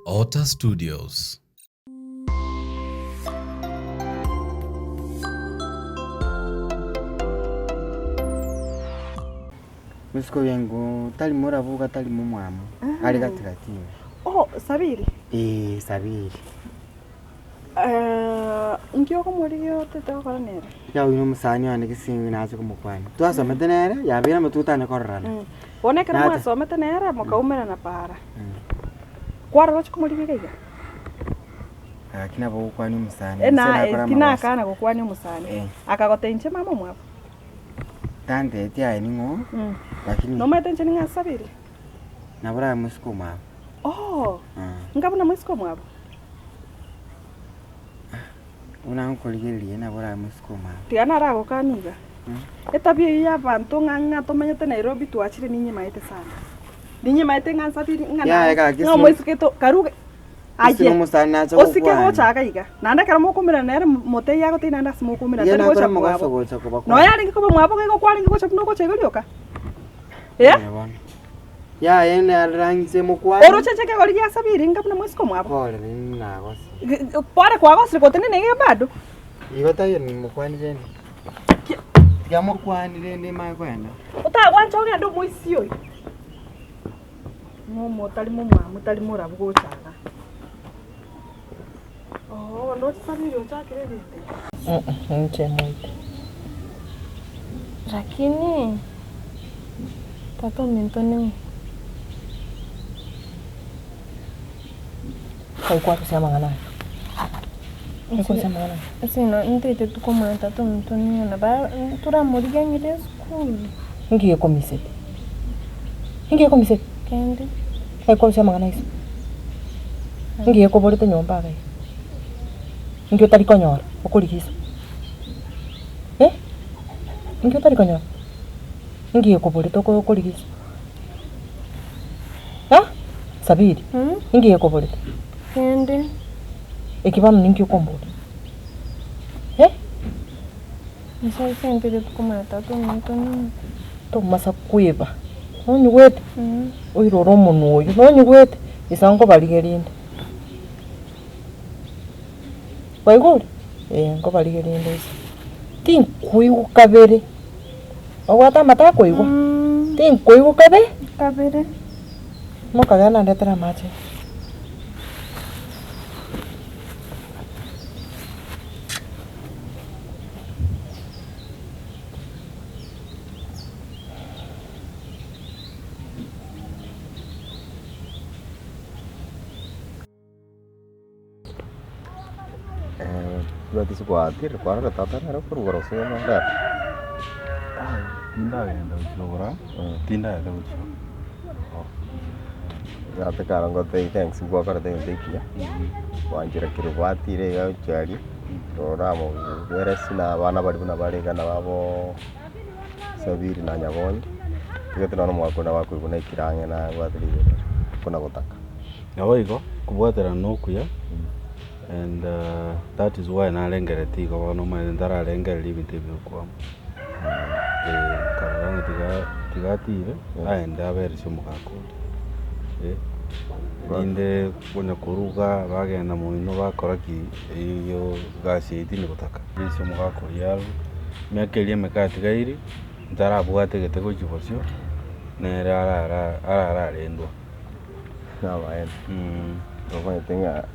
Ota Studios. Musiko yangu tali mura vuga tali mumwamu. Ali katikati. Oh, Sabiri. Sabiri. Ngio ko muri yo te to kora nere. Ya uyu musani wane kisingi nazo kumukwani. Twasa metenere ya bira matutane korrana. Wone kana mwa so metenere mukaumena na para. Kwara roch ko muri biga. Kina bo kwani musani. Kina kana ko kwani musani. Akagotenche mama mwapo. Tante tia ningo. Lakini no metenche ninga Sabiri. Nabura musiko mwa. Oh. Ngabuna musiko mwapo. Unankoligeli nabura musiko mwa. Tiana rago kaniga. Etabi ya bantu nganga to menyete Nairobi tuachire ninyi maite sana. Ninyi maite nga Sabiri ngana. Ya Ngo mwesiketo karuge. Aje. Osike go chaga iga. Nanda kara mukumira nere mote yago tina nda smukumira tari go chaga. No yari ngiko mwapo ngiko kwali ngiko chapno go chego lyoka. Ya ene rangize mukwani. Oro checheke goli ya Sabiri ngapna mwisiko mwapo. Pole ni nagosi. Pore kwa gosi ko tene nege bado. Igota yo ni mukwani jeni. Ya mukwani rende mai kwenda. Uta wancha uri ndo muisi oyi. Momo tali mumwamu tali mura go chaga. Oh, ndo Sabiri ochakire vite. Nche mwite. Lakini tato mintoni kwa kusema ngana. Kusema ngana. Sino ndite tukoma tato mintoni na ba tura moriga ngile school. Ngiye komise. Kendi. Kwa kusema ngana hizo. Ngiye ko bolite nyomba kai. Ngiye tari konyora okulikiso. Ngiye tari konyora. Ngiye ko bolite okulikiso. Sabiri. Ngiye ko bolite. Kendi. Ekibamu ningiye kombole. Nisa sente tukoma tato mintoni. To masa kuiba. Noni wete. Oiroro muno oyo. Noni wete. Isango baligerinde. Waiguri? Ngo baligerinde isi. Tinkuigu kabere. Ogwata mata kuigwa. Tinkuigu kabere. Mokagana ndetera mache. Berarti sekuatir, para tata nara perwara saya mana? Tinda ya dah uji. Ya sekarang kau teh thanks gua kan teh ya. Wanjir kira kuatir ya uji. Orang mau beres na wana bari kan awak Sabiri nanya kon. Kita tu orang mau aku guna kiranya na buat dia. Kuna kotak. Awak iko kubuat era noku ya. And that is why nalengere tiga wano ndara lengere libinte byo karanga tiga tire aenda aberesho mugakunda inde kunya kuruga bagenda mu ino bakora ki iyo gasi itini gutaka bisho mugakuri yabo mekelie mekati gairi ndara bwate getego kibosyo nera ara rendwa Nama Pokoknya tengah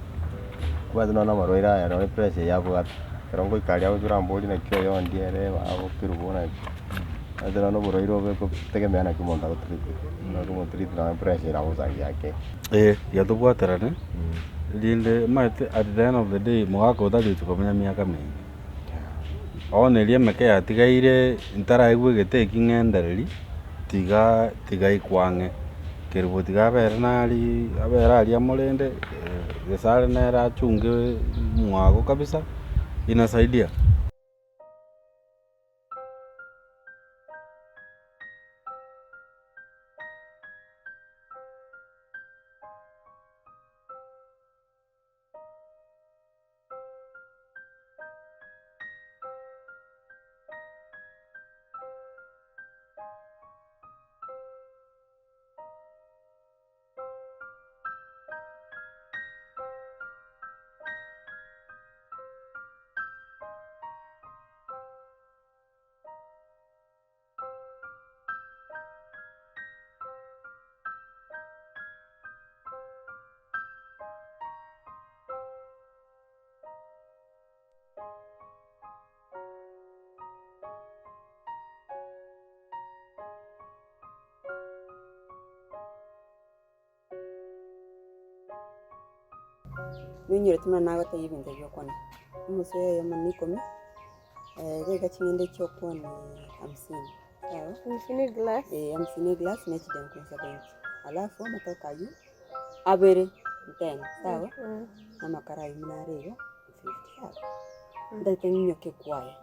kuat nona maroira ya nona pressure ya buat kerongko ikali aku curang boli nak kyo yon dia re aku piru bona ada nona maroira aku tege mana aku monta aku monta nona pressure aku sangi ake ya tu buat terane linde mate at the end of the day mwako dali tukomenya miaka mingi one lie meke ya tiga ire ntara igwe gete kingendereri tiga ikwange Keribu tiga bernali abera ali amolende gesare nera chunge mwago kabisa inasaidia. Nyonyere tumana nawe ta ibintu byokona. Umusoya yo manikome. Gega chingende chokoni 50. Sawa? 50 glass. 50 glass na chiden kwa 70. Alafu matoka yu abere 10. Sawa? Na makarai minarego 50. Sawa? Ndate nyoke kwaya.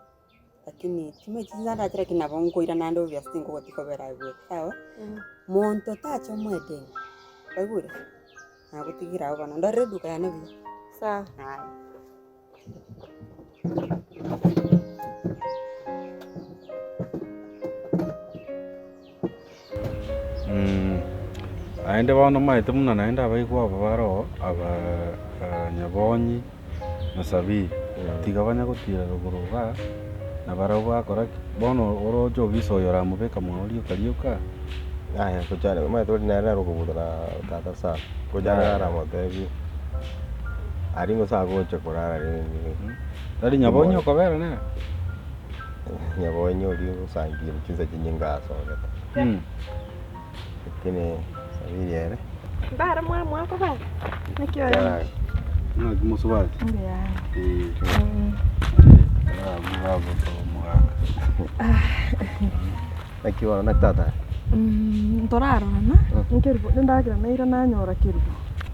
Lakini chime chizana tira kinabongoira nando vya stingo gotiko bera iwe. Sawa? Monto tacho mwede. Kaigure. Na gutigira abo na ndare duka ya nabi. Sawa. Hai. Aende bano maite muna naende abaigwa abaro aba nyabonyi na sabi tigabanya gutira ruguruga na barabwa kora bono orojo bisoyora mubeka muri ukariuka aya kujana maite uri nara rugubudara tata sa kujana ra motebi aringo sa goche kurara Dari nyabonyi okobera ne nyabonyi uri usangira kiza kinyingaso ngata kene sabiri ere Bara mwa ko ba. Nakyo ya. no kumusubazi Ndia. bravo to mwaka akiwa na tata Ntoraro na. Nkeribo ndakira na ira na nyora keribo.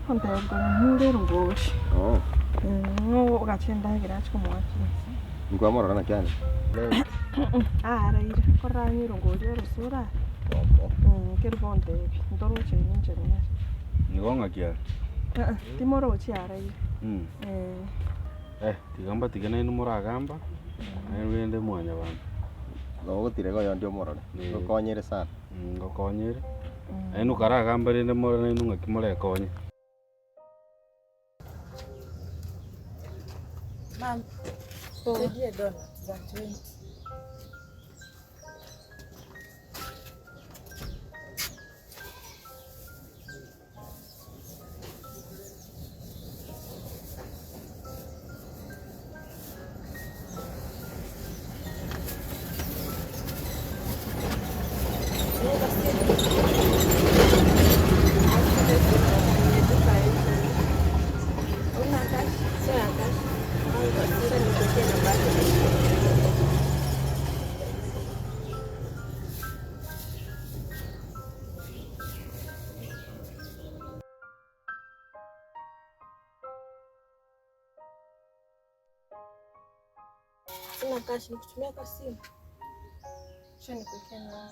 Honte ko ngure ngoshi. No ugachenda gira chikumwachi. ngwamora na cyane Ara ira koranyiro ngoshi rusura. Keribo ndebi. Ndoro chenye. nigonga kia Timoro chiara ira. tigamba tigana ino muragamba wende mwanya bana no gutire go yo ndio morore ngokonyere sana ngokonyere eno karagamba rende morore ino ngakimore konye Mam. Saidia donuts za 20. Sina cash nikutumia kwa simu. Acha nikuwekea na.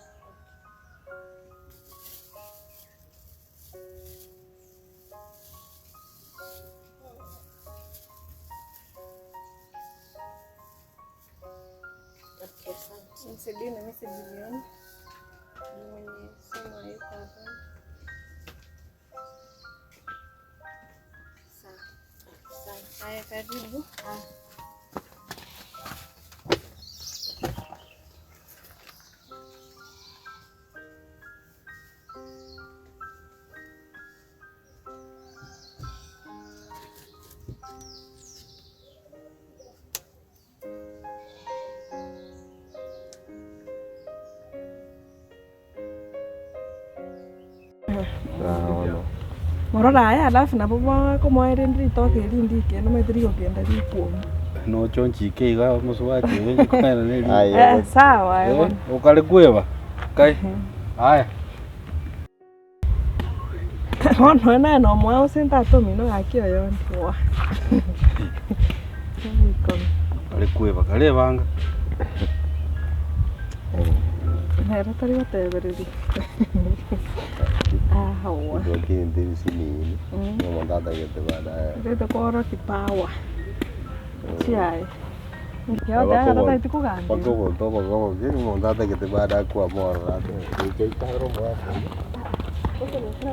Okay, asante. Nisaidie na mimi bilioni. Mwenye simu hayuko hapa. Sawa. Haya, karibu. Morora aya alafu na baba ko moere ndito ke rindi ke no metri ko kenda ripo. no chonchi keiga musubazi wenye kwena neli Sawa. ukale kweba kai haya Ono na mwa usenta to mino akio yon wa. kale kweba kale banga Era tari batebereri. Hawa. ndio kindi sini no ndada yete bada Ndio koro kipawa. Chiai. Ndio da tikuganda. pako to no ndada yete bada kwa mora ate ke ta ro mwa Porque no se